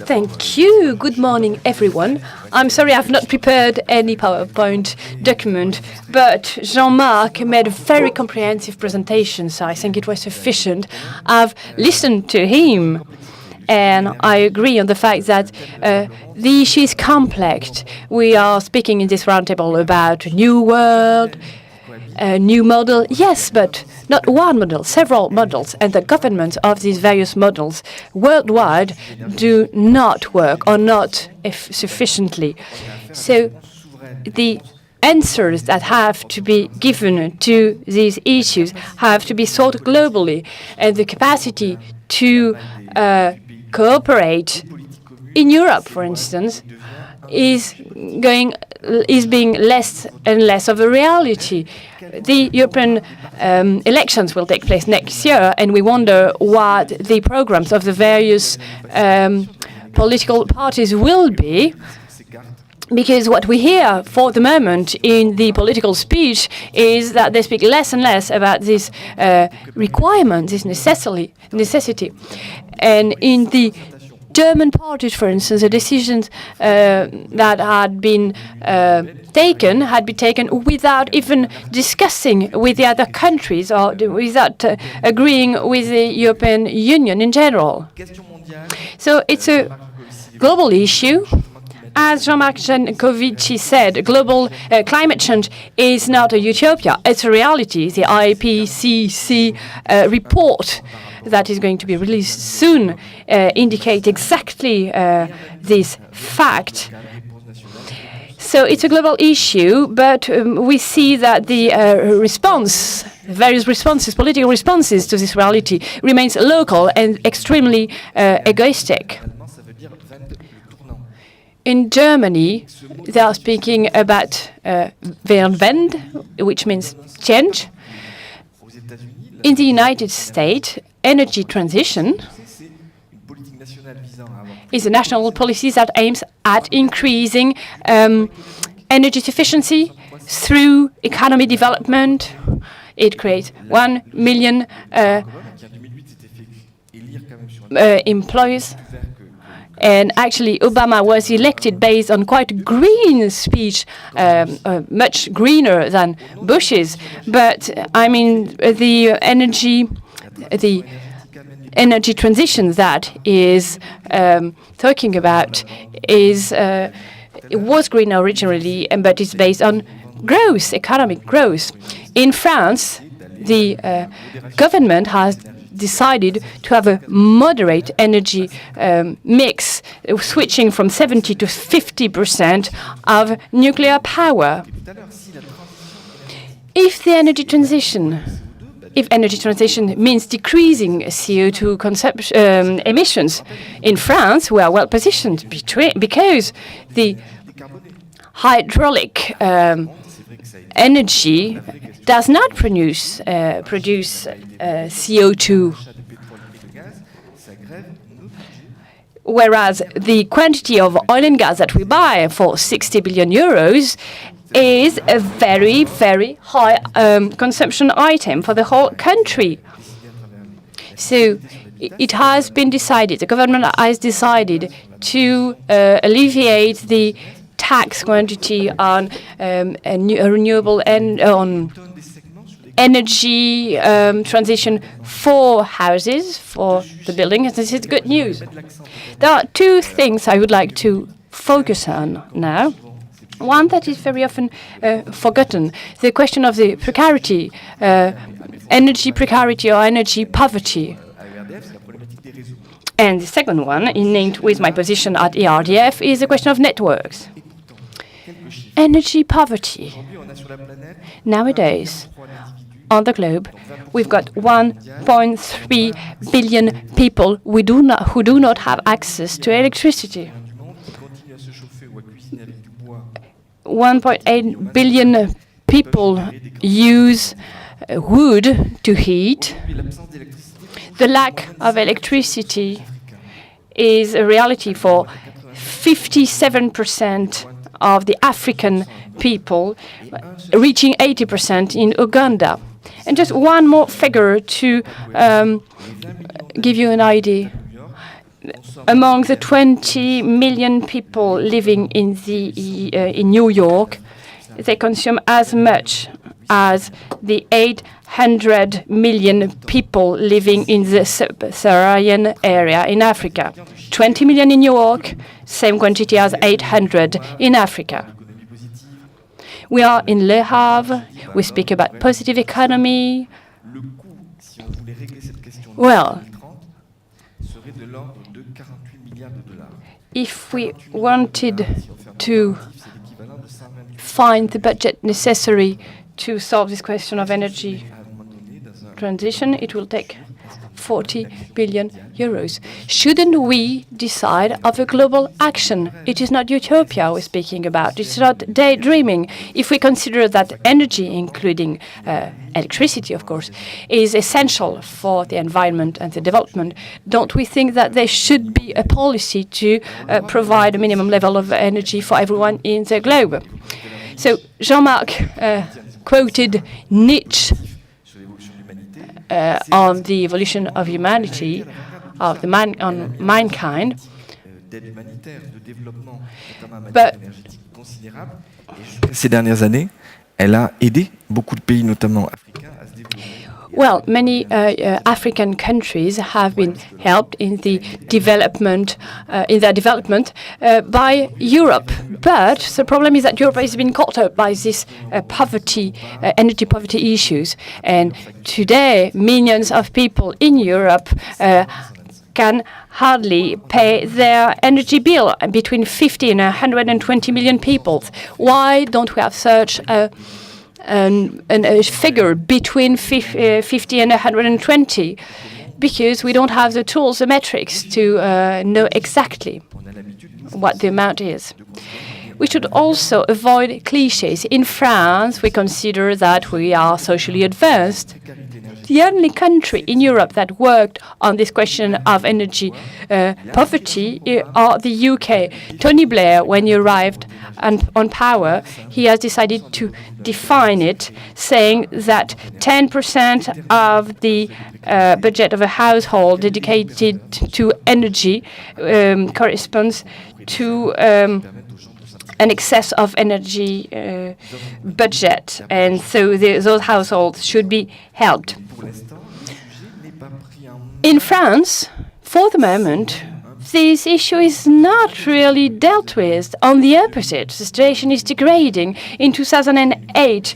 Thank you. Good morning, everyone. I'm sorry I've not prepared any PowerPoint document, but Jean-Marc made a very comprehensive presentation, so I think it was sufficient. I've listened to him, and I agree on the fact that the issue is complex. We are speaking in this roundtable about a new world, a new model, yes, but not one model, several models, and the governments of these various models worldwide do not work or not sufficiently. So the answers that have to be given to these issues have to be sought globally, and the capacity to cooperate in Europe, for instance, is being less and less of a reality. The European elections will take place next year, and we wonder what the programs of the various political parties will be, because what we hear for the moment in the political speech is that they speak less and less about this requirement, this necessity. And in the German parties, for instance, the decisions that had been taken without even discussing with the other countries or without agreeing with the European Union in general. So it's a global issue. As Jean-Marc Jancovici said, global climate change is not a utopia, it's a reality. The IPCC report that is going to be released soon indicate exactly this fact. So it's a global issue, but we see that the various responses, political responses to this reality remains local and extremely egoistic. In Germany, they are speaking about Wende, which means change. In the United States, energy transition is a national policy that aims at increasing energy efficiency through economic development. It creates 1 million employees. And actually, Obama was elected based on quite a green speech, much greener than Bush's. But I mean, the energy transition that is talking about it was green originally, but it's based on growth, economic growth. In France, the government has decided to have a moderate energy mix, switching from 70 to 50% of nuclear power. If energy transition means decreasing CO2 emissions, in France we are well positioned because the hydraulic energy does not produce CO2, whereas the quantity of oil and gas that we buy for 60 billion euros is a very, very high consumption item for the whole country. So it has been decided, the government has decided to alleviate the tax quantity on renewable and on energy transition for houses, for the buildings. This is good news. There are two things I would like to focus on now. One that is very often forgotten, the question of the precarity, energy precarity or energy poverty. And the second one, linked with my position at ERDF, is the question of networks. Energy poverty. Nowadays, on the globe, we've got 1.3 billion people who do not have access to electricity. 1.8 billion people use wood to heat. The lack of electricity is a reality for 57% of the African people, reaching 80% in Uganda. And just one more figure to give you an idea. among the 20 million people living in New York, they consume as much as the 800 million people living in the sub-Saharan area in Africa. 20 million in New York, same quantity as 800 in Africa. We are in Le Havre. We speak about positive economy. Well, if we wanted to find the budget necessary to solve this question of energy transition, it will take 40 billion euros. Shouldn't we decide of a global action? It is not utopia we're speaking about. It's not daydreaming. If we consider that energy, including electricity, of course, is essential for the environment and the development, don't we think that there should be a policy to provide a minimum level of energy for everyone in the globe? So Jean-Marc quoted Nietzsche on the evolution of humanity, of on mankind. But ces dernières années, elle a aidé beaucoup de pays, notamment africains, à se développer. Well, many African countries have been helped in the development, by Europe. But the problem is that Europe has been caught up by this energy poverty issues. And today, millions of people in Europe can hardly pay their energy bill, between 50 and 120 million people. Why don't we have such a figure between 50 and 120? Because we don't have the tools, the metrics, to know exactly what the amount is. We should also avoid cliches. In France, we consider that we are socially advanced. The only country in Europe that worked on this question of energy poverty are the UK. Tony Blair, when he arrived on power, he has decided to define it, saying that 10% of the budget of a household dedicated to energy corresponds to an excess of energy budget, and so those households should be helped. In France, for the moment, this issue is not really dealt with. On the opposite, the situation is degrading. In 2008,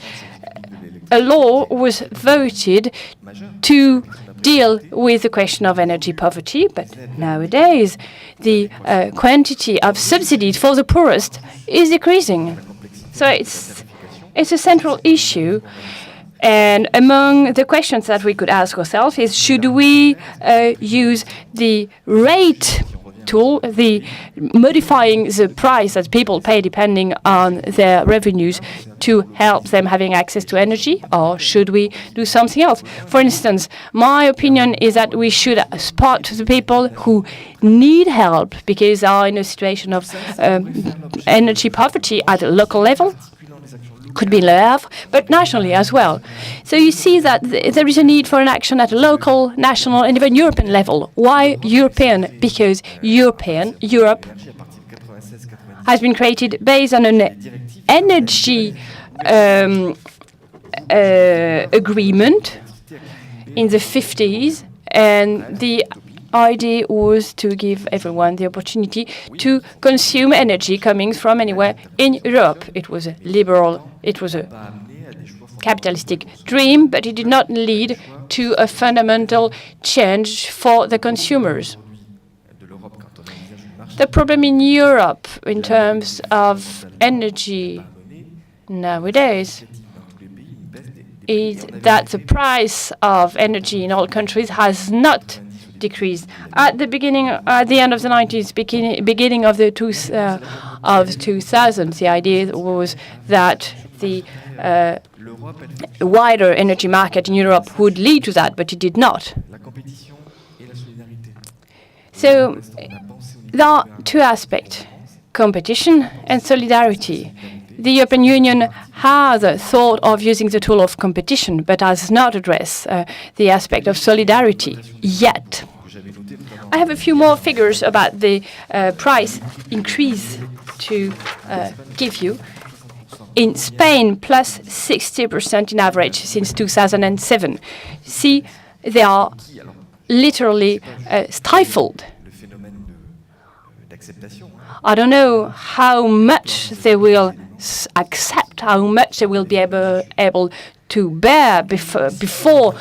a law was voted to deal with the question of energy poverty, but nowadays the quantity of subsidies for the poorest is decreasing. So it's a central issue. And among the questions that we could ask ourselves is, should we use the rate tool, the modifying the price that people pay depending on their revenues, to help them having access to energy, or should we do something else? For instance, my opinion is that we should spot the people who need help because they are in a situation of energy poverty at a local level. Could be Le Havre, but nationally as well. So you see that there is a need for an action at a local, national, and even European level. Why European? Because Europe has been created based on an energy agreement in the 50s, and the idea was to give everyone the opportunity to consume energy coming from anywhere in Europe. It was a capitalistic dream, but it did not lead to a fundamental change for the consumers. The problem in Europe in terms of energy nowadays is that the price of energy in all countries has not decreased. At the end of the 90s, beginning of the 2000s, the idea was that the wider energy market in Europe would lead to that, but it did not. So there are two aspects, competition and solidarity. The European Union has thought of using the tool of competition, but has not addressed the aspect of solidarity yet. I have a few more figures about the price increase to give you. In Spain, plus 60% in average since 2007. See, they are literally stifled. I don't know how much they will accept, how much they will be able to bear before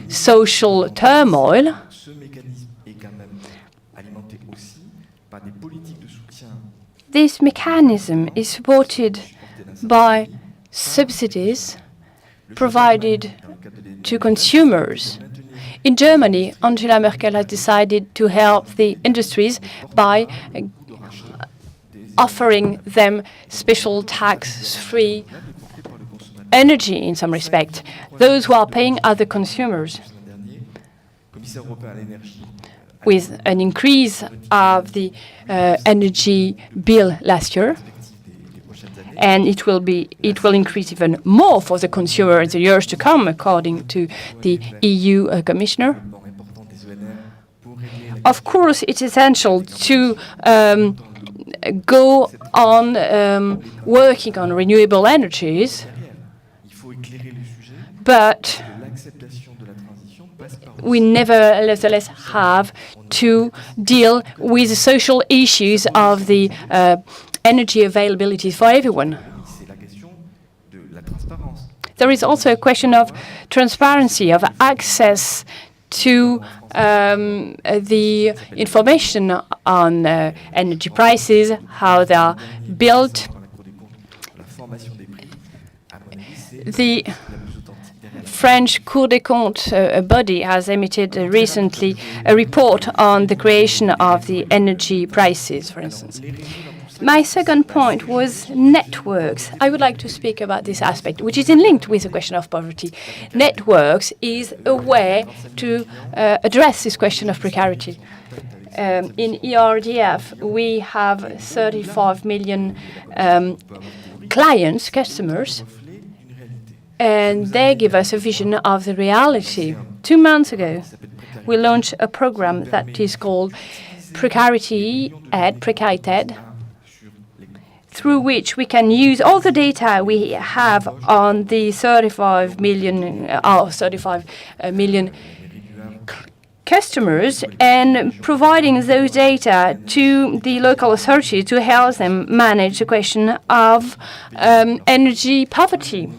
social turmoil. This mechanism is supported by subsidies provided to consumers. In Germany, Angela Merkel has decided to help the industries by offering them special tax-free energy in some respect. Those who are paying are the consumers. With an increase of the energy bill last year, and it will increase even more for the consumer in the years to come, according to the EU Commissioner. Of course, it's essential to go on working on renewable energies, but we nevertheless have to deal with the social issues of the energy availability for everyone. There is also a question of transparency, of access to the information on energy prices, how they are built. The French Cour des Comptes body has emitted recently a report on the creation of the energy prices, for instance. My second point was networks. I would like to speak about this aspect, which is linked with the question of poverty. Networks is a way to address this question of precarity. In ERDF, we have 35 million clients, customers, and they give us a vision of the reality. 2 months ago, we launched a program that is called Precarity Ed, through which we can use all the data we have on the 35 million customers and providing those data to the local authorities to help them manage the question of energy poverty.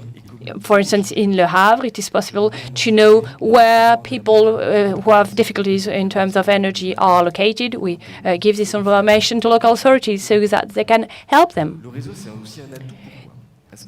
For instance, in Le Havre, it is possible to know where people who have difficulties in terms of energy are located. We give this information to local authorities so that they can help them.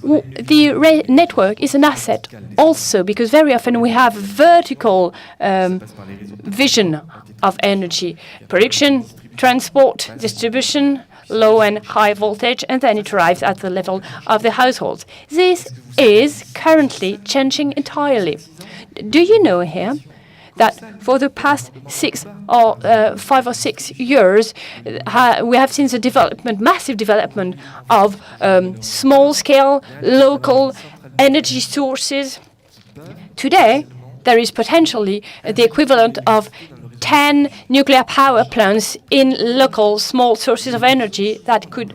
The network is an asset also because very often we have vertical vision of energy production, transport, distribution, low and high voltage, and then it arrives at the level of the households. This is currently changing entirely. Do you know here that for the past 5 or 6 years, we have seen the massive development of small-scale local energy sources? Today, there is potentially the equivalent of 10 nuclear power plants in local small sources of energy that could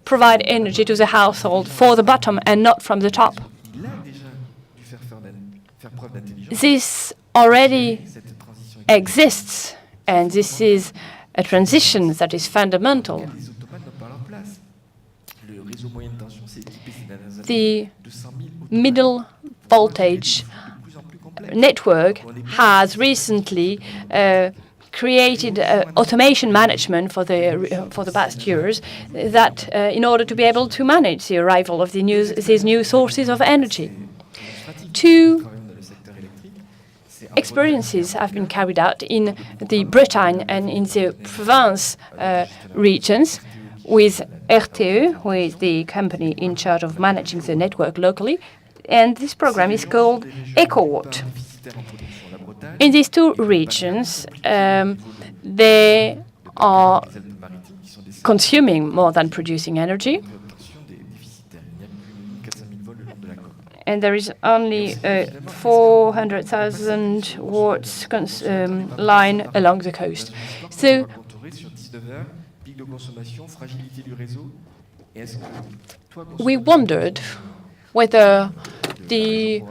provide energy to the household for the bottom and not from the top. This already exists, and this is a transition that is fundamental. The middle voltage network has recently created automation management for the past years that in order to be able to manage the arrival of these new sources of energy. 2 experiences have been carried out in the Bretagne and in the Provence regions with RTE, who is the company in charge of managing the network locally, and this program is called EcoWatt. In these 2 regions, they are consuming more than producing energy, and there is only a 400,000 watts line along the coast. So we wondered whether the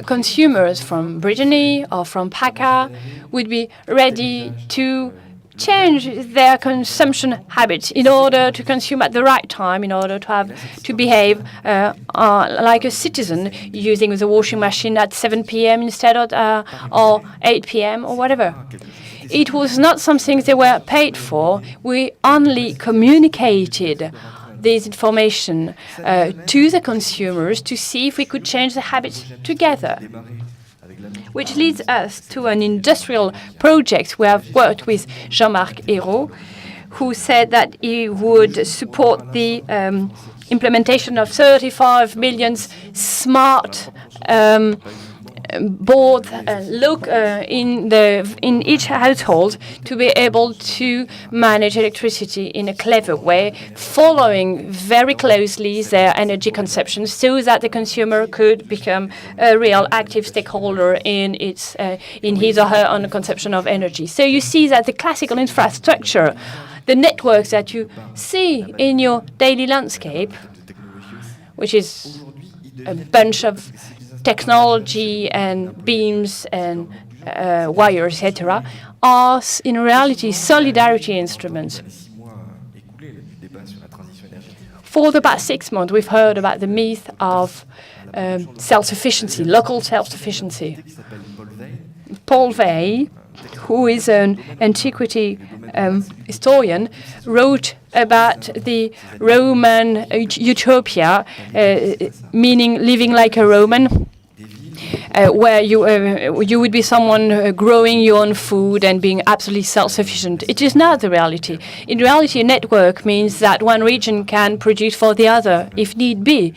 consumers from Brittany or from PACA would be ready to change their consumption habits in order to consume at the right time, in order to behave like a citizen, using the washing machine at 7 p.m. instead of or 8 p.m. or whatever. It was not something they were paid for. We only communicated this information to the consumers to see if we could change the habits together. Which leads us to an industrial project. We have worked with Jean-Marc Ayrault, who said that he would support the implementation of 35 million smart boards in each household to be able to manage electricity in a clever way, following very closely their energy consumption, so that the consumer could become a real active stakeholder in his or her own consumption of energy. So you see that the classical infrastructure, the networks that you see in your daily landscape, which is a bunch of technology and beams and wires, etc., are in reality solidarity instruments. For the past 6 months, we've heard about the myth of self-sufficiency, local self-sufficiency. Paul Vey, who is an antiquity historian, wrote about the Roman utopia, meaning living like a Roman, where you would be someone growing your own food and being absolutely self-sufficient. It is not the reality. In reality, a network means that one region can produce for the other, if need be.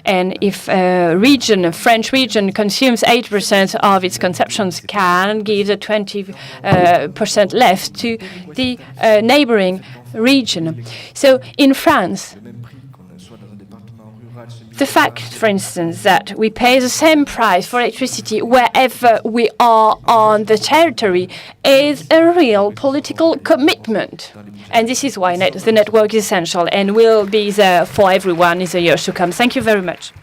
And if a French region, consumes 8% of its consumptions, can give the 20% left to the neighboring region. So in France, the fact, for instance, that we pay the same price for electricity wherever we are on the territory is a real political commitment. And this is why the network is essential and will be there for everyone in the years to come. Thank you very much.